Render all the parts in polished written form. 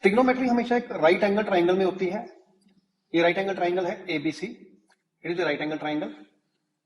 Trigonometry हमेशा एक right angle triangle में होती है। ये राइट एंगल ट्राइंगल है ABC, it is right angle triangle.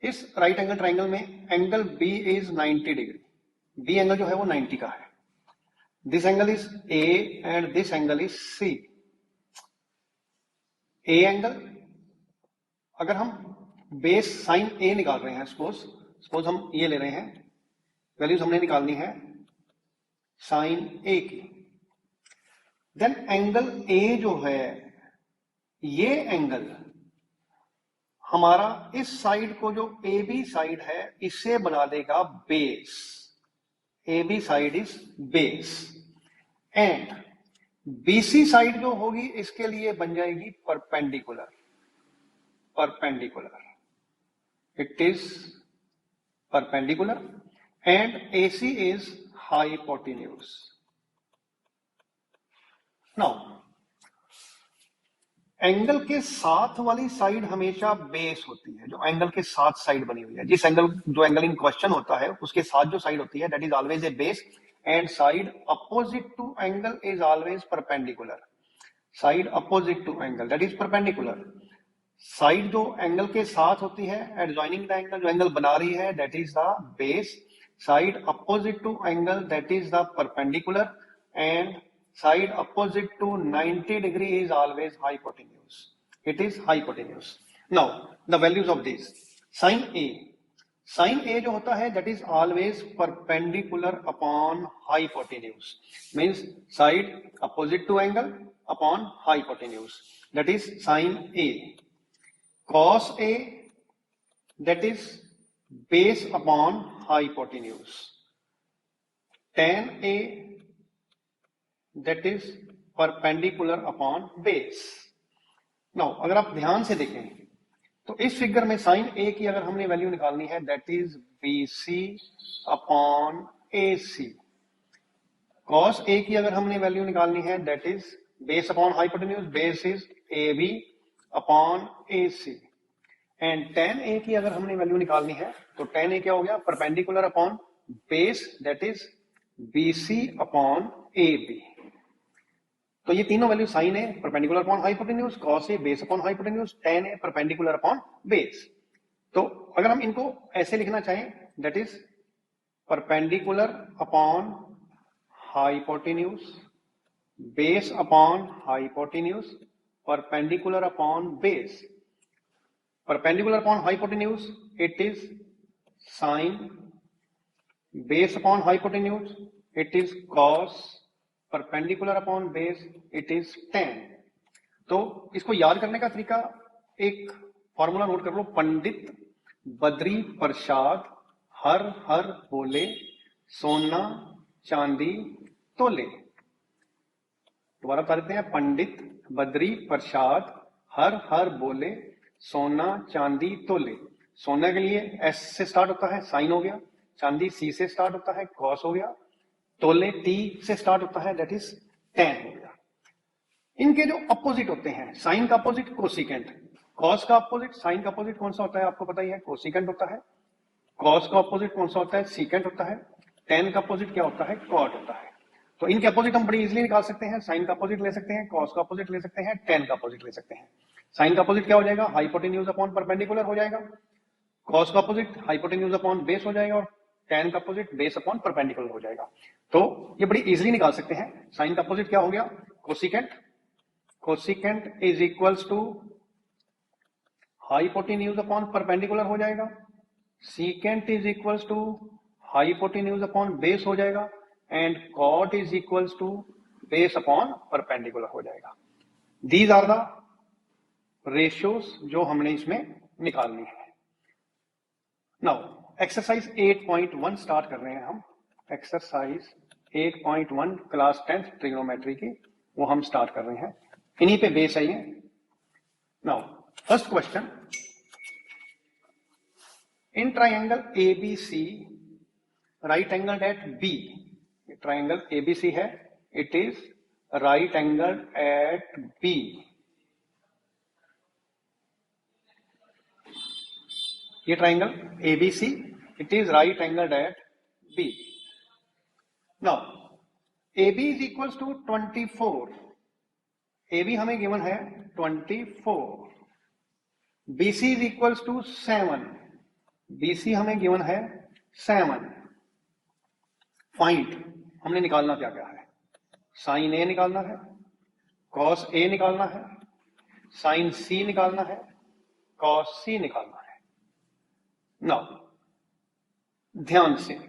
इस राइट एंगल ट्राइंगल में angle B is 90 degree, B angle जो है वो 90 का है। This angle is A and this angle is C. A angle, अगर हम बेस साइन ए निकाल रहे हैं, सपोज हम ये ले रहे हैं, वैल्यूज हमने निकालनी है साइन ए की, देन एंगल ए जो है, ये एंगल हमारा इस साइड को जो ए बी साइड है इसे बना देगा base. A B side is base and BC side जो होगी इसके लिए बन जाएगी perpendicular. It is perpendicular and AC is hypotenuse. Now, angle के साथ वाली साइड हमेशा बेस होती है, जो एंगल के साथ साइड बनी हुई है, जो एंगल इन क्वेश्चन होता है उसके साथ जो साइड होती है that is always a base and side opposite to angle is always perpendicular. Side opposite to angle that is perpendicular. Side जो एंगल के साथ होती है एडजॉइनिंग द एंगल, जो एंगल बना रही है that is the base. Side opposite to angle that is the perpendicular and side opposite to 90 degree is always hypotenuse. It is hypotenuse. Now the values of this sin A जो होता है that is always perpendicular upon hypotenuse, means side opposite to angle upon hypotenuse, that is sin A. Cos A, that is base upon hypotenuse. Tan A, that is perpendicular upon base. Now अगर आप ध्यान से देखें तो इस figure में sign A की अगर हमने वैल्यू निकालनी है that is BC upon AC। cos A की अगर हमने वैल्यू निकालनी है that is base upon hypotenuse, base is AB upon AC। And tan A की अगर हमने वैल्यू निकालनी है तो tan A क्या हो गया, perpendicular upon base that is BC upon AB। तो ये तीनों वैल्यू sine A perpendicular upon hypotenuse, cos A base upon hypotenuse, tan A perpendicular upon base. तो अगर हम इनको ऐसे लिखना चाहें that is perpendicular upon hypotenuse, base upon hypotenuse, perpendicular upon base. Perpendicular upon hypotenuse, it is sine. Base upon hypotenuse, it is cos. Perpendicular upon base, it is tan. तो इसको याद करने का तरीका, एक फॉर्मूला नोट कर लो, पंडित बद्री प्रसाद हर हर बोले सोना चांदी तोले। दोबारा बता देते हैं, पंडित बद्री प्रसाद हर हर बोले सोना चांदी तोले। सोना के लिए S से स्टार्ट होता है, साइन हो गया। चांदी C से स्टार्ट होता है, कॉस हो गया। तोले T से स्टार्ट होता है दैट इज tan हो गया। इनके जो अपोजिट होते हैं, साइन का अपोजिट कोसिकेंट, कॉस का अपोजिट, साइन का अपोजिट कौन सा होता है आपको पता ही है, कोसिकेंट होता है। कॉस का अपोजिट कौन सा होता है, सीकेंट होता है। tan का अपोजिट क्या होता है, कॉट होता है। तो इनके अपोजिट हम बड़ी इजीली निकाल सकते हैं, साइन का अपोजिट ले सकते हैं, कॉस का अपोजिट ले सकते हैं, tan का अपोजिट ले सकते हैं। साइन का अपोजिट क्या हो जाएगा, हाइपोटेन्यूज अपॉन परपेंडिकुलर हो जाएगा। कॉस का अपोजिट हाइपोटेन्यूज अपॉन बेस हो जाएगा और tan का अपोजिट बेस अपॉन परपेंडिकुलर हो जाएगा। तो ये बड़ी इजीली निकाल सकते हैं। साइन का अपोजिट क्या हो गया, cosecant. Cosecant is equals to hypotenuse upon perpendicular हो जाएगा। Secant is equals to hypotenuse upon base हो जाएगा and cot is equals to base upon perpendicular हो जाएगा। दीज आर द रेशियोज जो हमने इसमें निकालनी है। नाउ एक्सरसाइज 8.1 स्टार्ट कर रहे हैं हम। एक्सरसाइज 8.1 क्लास 10th ट्रिग्नोमेट्री की वो हम स्टार्ट कर रहे हैं, इन्हीं पे बेस है ये। Now first question, in triangle ABC right angle at B, triangle ABC है, it is right angle at B। ये triangle ABC, it is right angle at B। Now AB is equals to 24 A B हमें given है 24, BC is equals to 7, BC हमें given है 7। Find हमने निकालना क्या क्या है, साइन ए निकालना है, कॉस ए निकालना है, साइन सी निकालना है, कॉस सी निकालना है। नाउ ध्यान से,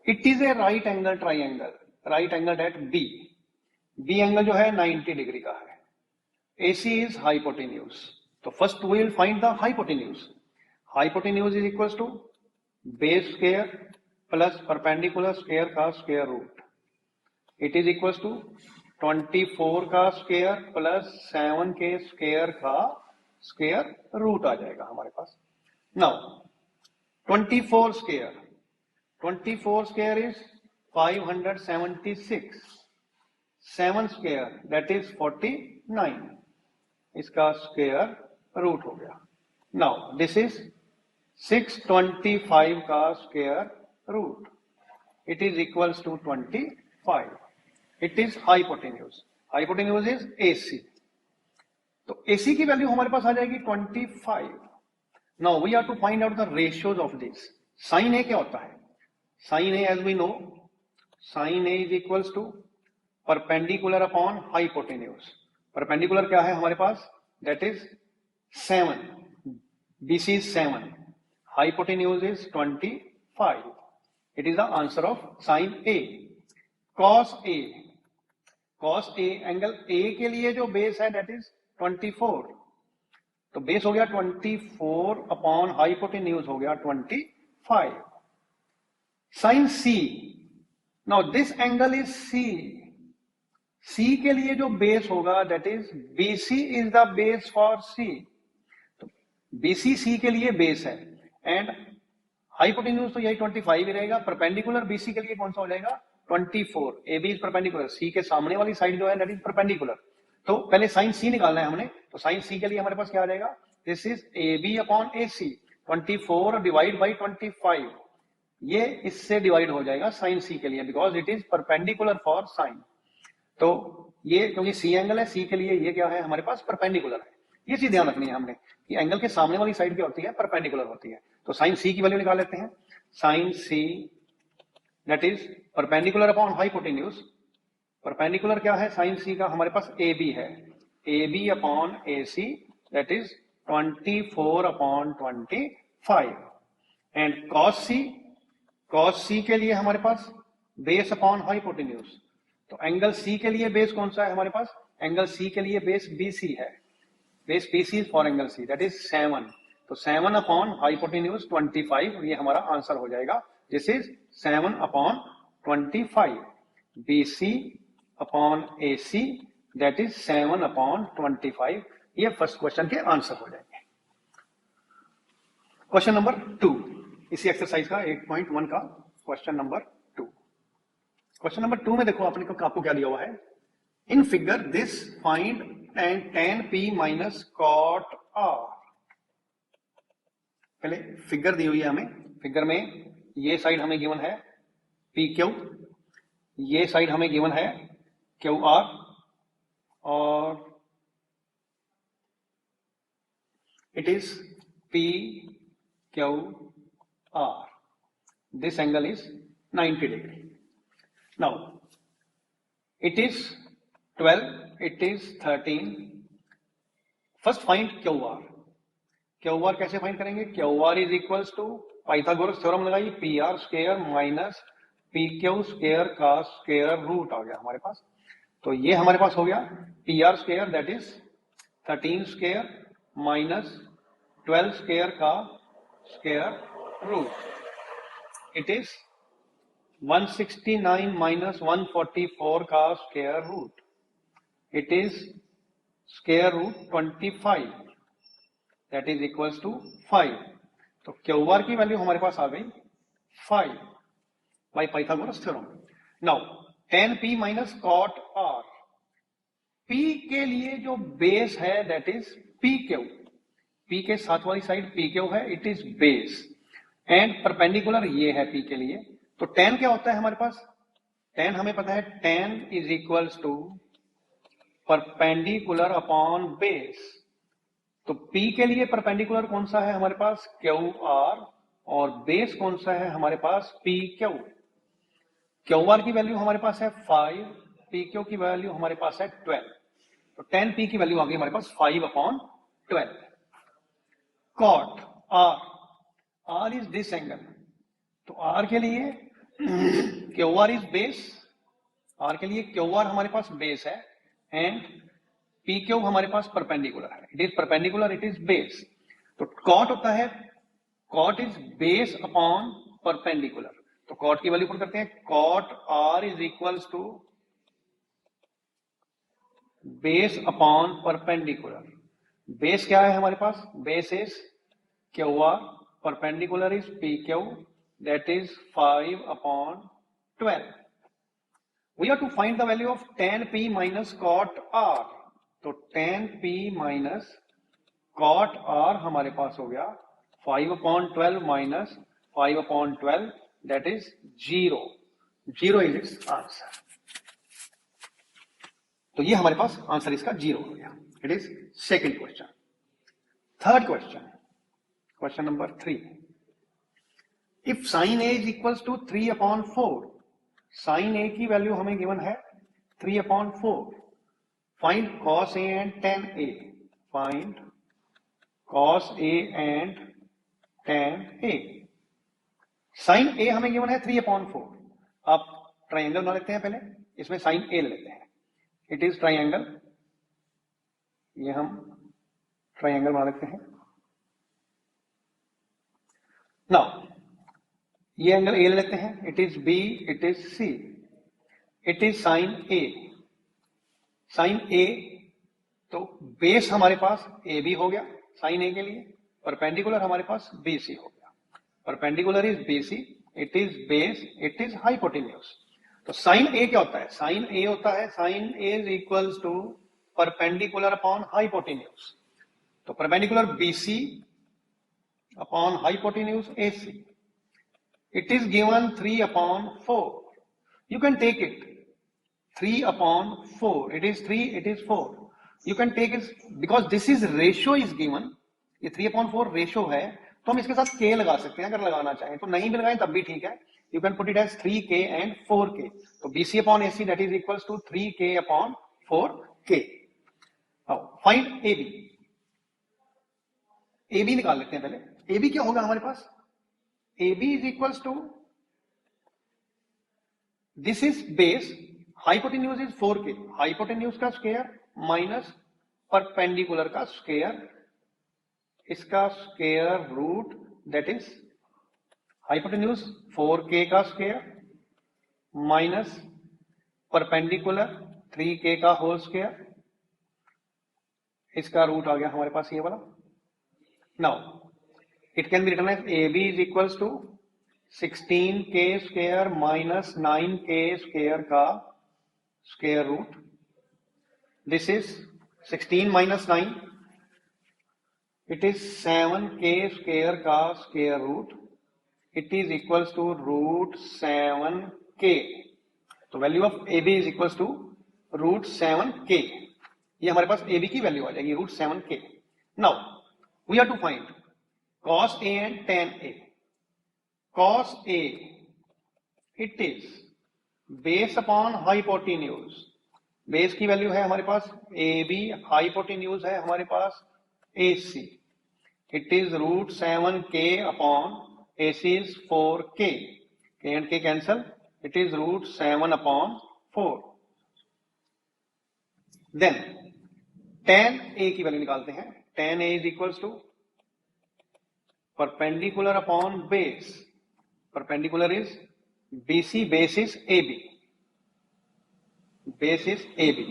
it is a right angle triangle, right angle at B, B angle जो है 90 डिग्री का है, AC इज हाइपोटेन्यूज, तो first we will find the hypotenuse. Hypotenuse is equals to base square plus perpendicular square का square root, it is equals to 24 का square plus 7 के square का square root आ जाएगा हमारे पास। Now 24 square, 24 square is 576, 7 square that is 49, इसका square root हो गया। नाउ दिस इज 625 का square root, it is equals to 25, it is hypotenuse, hypotenuse is AC, तो AC की वैल्यू हमारे पास आ जाएगी 25। Now we are to find out the ratios of this. Sine A क्या होता है, sine A as we know, sine A is equals to perpendicular upon hypotenuse. Perpendicular क्या है हमारे पास, that is 7, BC is 7, hypotenuse is 25. It is the answer of sin A. Cos A, cos A angle A के लिए जो base है that is 24, तो base हो गया 24 अपॉन हाइपोटेन्यूज हो गया 25। sin C, now this angle is C, C के लिए जो बेस होगा that is BC is the base for C, BC C के लिए बेस है एंड हाइपोटेन्यूज तो यही 25 ही रहेगा। परपेंडिकुलर BC के लिए कौन सा हो जाएगा 24, AB इज परपेंडिकुलर, C के सामने वाली साइड जो है दैट इज परपेंडिकुलर, तो पहले साइन C निकालना है हमने, तो साइन C के लिए हमारे पास क्या आ जाएगा, this is AB upon AC, 24 divide by 25, ये इससे डिवाइड हो जाएगा साइन C के लिए because it is perpendicular for sine, तो ये क्योंकि C एंगल है, C के लिए ये क्या है हमारे पास परपेंडिकुलर है। ये चीज ध्यान रखनी है हमने कि एंगल के सामने वाली साइड क्या होती है, परपेंडिकुलर होती है। तो साइन C की वैल्यू निकाल लेते हैं, sine C that is perpendicular upon hypotenuse, perpendicular क्या है साइन C का हमारे पास AB है, AB upon AC that is 24 upon 25 and cos C, cos C के लिए हमारे पास बेस अपॉन हाइपोटेन्यूज, तो एंगल C के लिए बेस कौन सा है हमारे पास, एंगल C के लिए बेस BC है, base BC is for angle C that is 7, तो 7 अपॉन हाइपोटेन्यूज 25, ये हमारा आंसर हो जाएगा, this is 7 upon 25, BC upon AC that is 7 upon 25, ये फर्स्ट क्वेश्चन के आंसर हो जाएंगे। क्वेश्चन नंबर 2 इसी एक्सरसाइज का 8.1 का क्वेश्चन नंबर 2। क्वेश्चन नंबर 2 में देखो आपको क्या दिया हुआ है, in figure this find tan P minus cot R। पहले फिगर दी हुई है हमें, फिगर में ये साइड हमें गिवन है PQ, ये साइड हमें गिवन है QR और it is PQR, this angle is 90 degree. Now it is 12, it is 13, first find QR, QR कैसे फाइंड करेंगे, QR is equals to Pythagoras theorem लगाइए, PR square minus PQ square का square root आ गया हमारे पास, तो ये हमारे पास हो गया PR square that is 13 square minus 12 square का square root, it is 169 minus 144 का square root, it is square root 25 that is equals to 5, तो QR की वैल्यू हमारे पास आ गई 5 by Pythagoras theorem. Now tan P minus cot R, P के लिए जो बेस है दैट इज PQ, P के साथ वाली साइड PQ है, it is base and perpendicular ये है P के लिए, तो tan क्या होता है हमारे पास, tan हमें पता है tan is equals to perpendicular upon base. तो P के लिए परपेंडिकुलर कौन सा है हमारे पास, QR, और बेस कौन सा है हमारे पास, PQ। QR की वैल्यू हमारे पास है 5, PQ की वैल्यू हमारे पास है 12, तो 10P की वैल्यू आ गई हमारे पास 5/12। Cot R is this angle, तो R के लिए QR इज बेस, R के लिए QR हमारे पास बेस है, एंड PQ हमारे पास परपेंडिकुलर है, it is perpendicular, it is base. तो कॉट होता है, cot is base upon perpendicular, तो कॉट की वैल्यू पुट करते हैं, cot R is equals to base upon perpendicular. Base क्या है हमारे पास, base is QR, perpendicular is PQ, that is 5/12. We have to find the value of tan P minus cot R. तो tan P minus cot R हमारे पास हो गया 5/12 minus 5/12, that is 0. 0 is its answer. तो ये हमारे पास answer इसका 0 हो गया। It is second question. Third question, question number 3. If sin A is equals to 3/4, sin A की वैल्यू हमें गिवन है 3/4, find cos A and tan A, find cos A and tan A। sin A हमें given है 3/4, आप triangle बना लेते हैं, पहले इसमें sin A लेते हैं, इट इज ट्राइंगल, ये हम ट्राइंगल बना लेते हैं। नाउ ये एंगल ए लेते हैं, it is B, it is C, it is sine A. Sine A, तो बेस हमारे पास ए बी हो गया साइन ए के लिए, परपेंडिकुलर हमारे पास बी सी हो गया, perpendicular is B C, it is base, it is hypotenuse. तो साइन ए क्या होता है, साइन ए होता है, sine A is equals to perpendicular upon hypotenuse, तो perpendicular B C upon hypotenuse AC. It is given 3/4. You can take it 3/4. It is 3, it is 4. You can take it because this is ratio is given. ये 3/4 ratio है, तो हम इसके साथ k लगा सकते हैं अगर लगाना चाहें, तो नहीं भी लगाएं तब भी ठीक है। You can put it as 3k and 4k. तो BC/AC that is equals to 3k/4k. Now find AB. AB निकाल लेते हैं पहले। AB क्या होगा हमारे पास, AB is equals to, this is base, hypotenuse is 4k, hypotenuse का स्क्वायर माइनस परपेंडिकुलर का स्क्वायर, इसका square root, that is hypotenuse 4k का स्क्वायर माइनस परपेंडिकुलर 3k का होल स्क्वायर, इसका रूट आ गया हमारे पास ये वाला। Now it can be written as AB is equals to 16k square minus 9k square का square root, this is 16 minus 9, it is 7k square का square root, it is equals to root 7k, तो value of AB is equals to root 7k, ये हमारे पास AB की value आ जाएगी root 7k। now we have to find cos A and tan A। cos A, it is base upon hypotenuse, base की value है हमारे पास AB, hypotenuse है हमारे पास AC, it is root 7k upon AC is 4k, k and k cancel, it is root 7/4। Then tan A की value निकालते हैं, tan A is equals to perpendicular upon base, perpendicular is BC, base is AB, base is AB,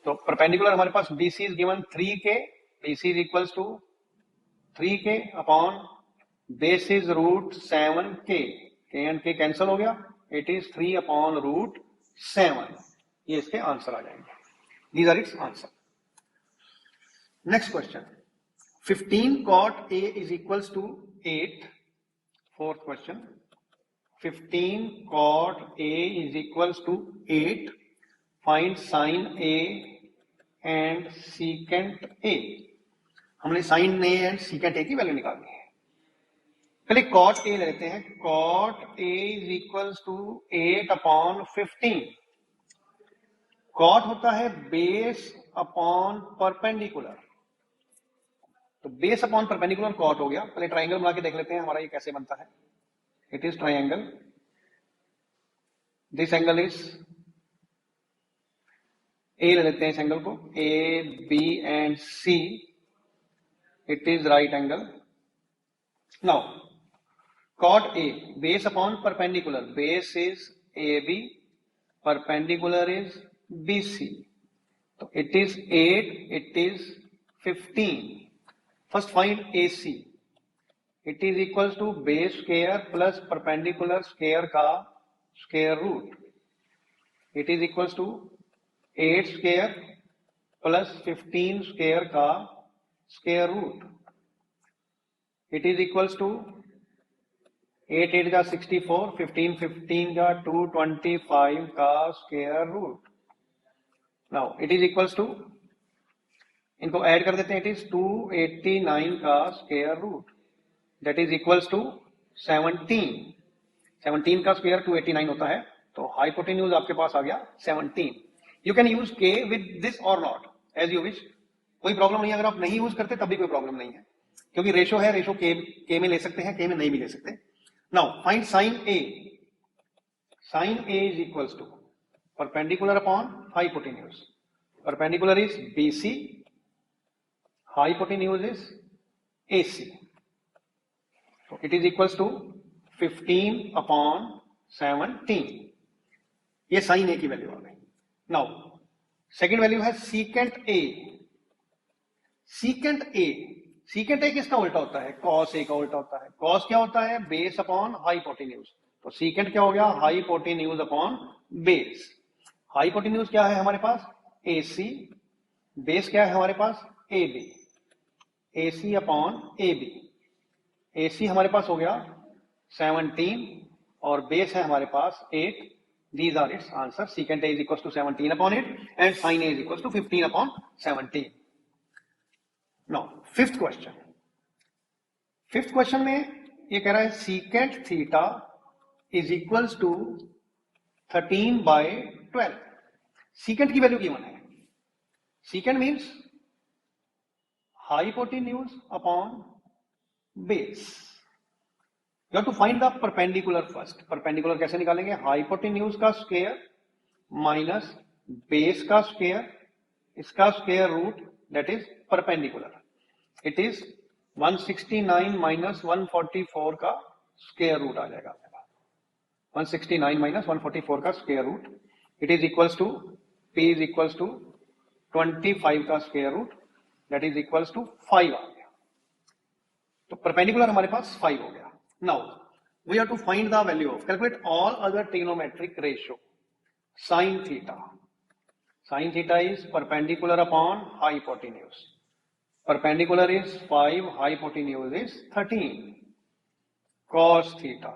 तो perpendicular हमारे पास BC is given 3k, BC is equals to 3k upon base is root 7k, k and k cancel हो गया, it is 3/√7, ये इसके answer आ जाएंगे, these are its answer। next question, 15 cot A is equals to 8, fourth question, 15 cot A is equals to 8, find sine A and secant A. हमने sine A and secant A की value निकालनी है। पहले cot A लेते हैं। Cot A is equals to 8/15। Cot होता है base upon perpendicular, तो बेस अपॉन परपेंडिकुलर कॉट हो गया। पहले ट्राइंगल बना के देख लेते हैं हमारा ये कैसे बनता है। It is triangle, this angle is A ले लेते हैं इस एंगल को, A B and C, it is right angle. Now cot A, base upon perpendicular, base is AB, perpendicular is BC. So it is 8, it is 15. First find AC. It is equals to base square plus perpendicular square का square root. It is equals to 8 square plus 15 square का square root. It is equals to 8 8 का 64, 15 15 का 225 का square root. Now it is equals to, इनको add कर देते हैं, it is 289 का square root, that is equals to 17। 17 का स्क्वायर 289 होता है, तो हाइपोटेन्यूज आपके पास आ गया 17। यू कैन यूज के विद दिस और नॉट एज यू विश, कोई प्रॉब्लम नहीं है। अगर आप नहीं यूज करते तब भी कोई प्रॉब्लम नहीं है, क्योंकि रेशो है, रेशो के में ले सकते हैं, के में नहीं भी ले सकते। Now find sin A. Sin A is equals to perpendicular upon hypotenuse. Perpendicular is BC, hypotenuse is AC. So it is equals to 15/17. ये sin A की वैल्यू आ गई। Now सेकेंड वैल्यू है secant A. Secant A, secant A किसका उल्टा होता है? Cos A का उल्टा होता है। कॉस क्या होता है? Base upon hypotenuse. तो सीकेंट क्या हो गया? Hypotenuse upon base. हाइपोटेन्यूज क्या है हमारे पास? AC, बेस क्या है हमारे पास? AB, AC upon AB। AC हमारे पास हो गया 17 और बेस है हमारे पास 8। These are its answer. Secant A is equals to 17/8 and sin A is equals to 15/17. Now, fifth question. Fifth question में ये कह रहा है secant theta is equals to 13/12। Secant की वैल्यू गिवन है। Secant means hypotenuse upon base. You have to find the perpendicular first. Perpendicular कैसे निकालेंगे? Hypotenuse का स्क्वायर माइनस बेस का स्क्वायर, इसका square root, that is perpendicular. It is 169 minus 144 का square root आ जाएगा आपके पास। 169 माइनस 144 का square root, it is equals to p is equals to 25 का square root, that is equals to 5 आ गया। तो परपेंडिकुलर हमारे पास 5 हो गया। Now we have to find the value of, calculate all other trigonometric ratio. Sine theta, sine theta is perpendicular upon hypotenuse. Perpendicular is 5, hypotenuse is 13. Cos theta,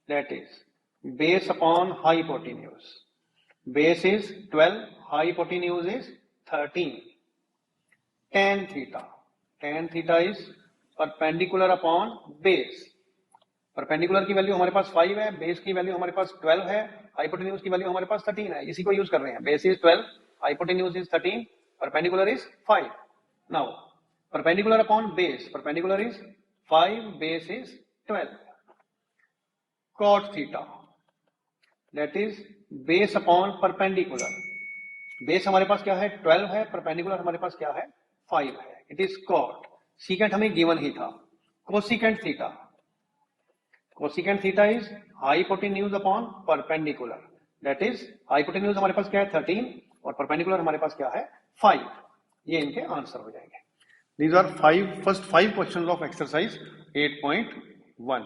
that is base upon hypotenuse. Base is 12, hypotenuse is 13. Tan theta, tan theta is perpendicular upon base. Perpendicular की value हमारे पास 5 है, base की value हमारे पास 12 है, hypotenuse की value हमारे पास 13 है। इसी को यूज कर रहे हैं। Base is 12, hypotenuse is 13, perpendicular is 5। Now perpendicular upon base, perpendicular is 5, base is 12. Cot theta, that is base upon perpendicular. Base हमारे पास क्या है? 12 है, perpendicular हमारे पास क्या है? 5 है। It is cot. Secant हमें given ही था। Cosecant theta, cosecant theta is hypotenuse upon perpendicular. That is hypotenuse हमारे पास क्या है? 13 और perpendicular हमारे पास क्या है? 5। ये इनके आंसर हो जाएंगे। These are first five questions of exercise 8.1.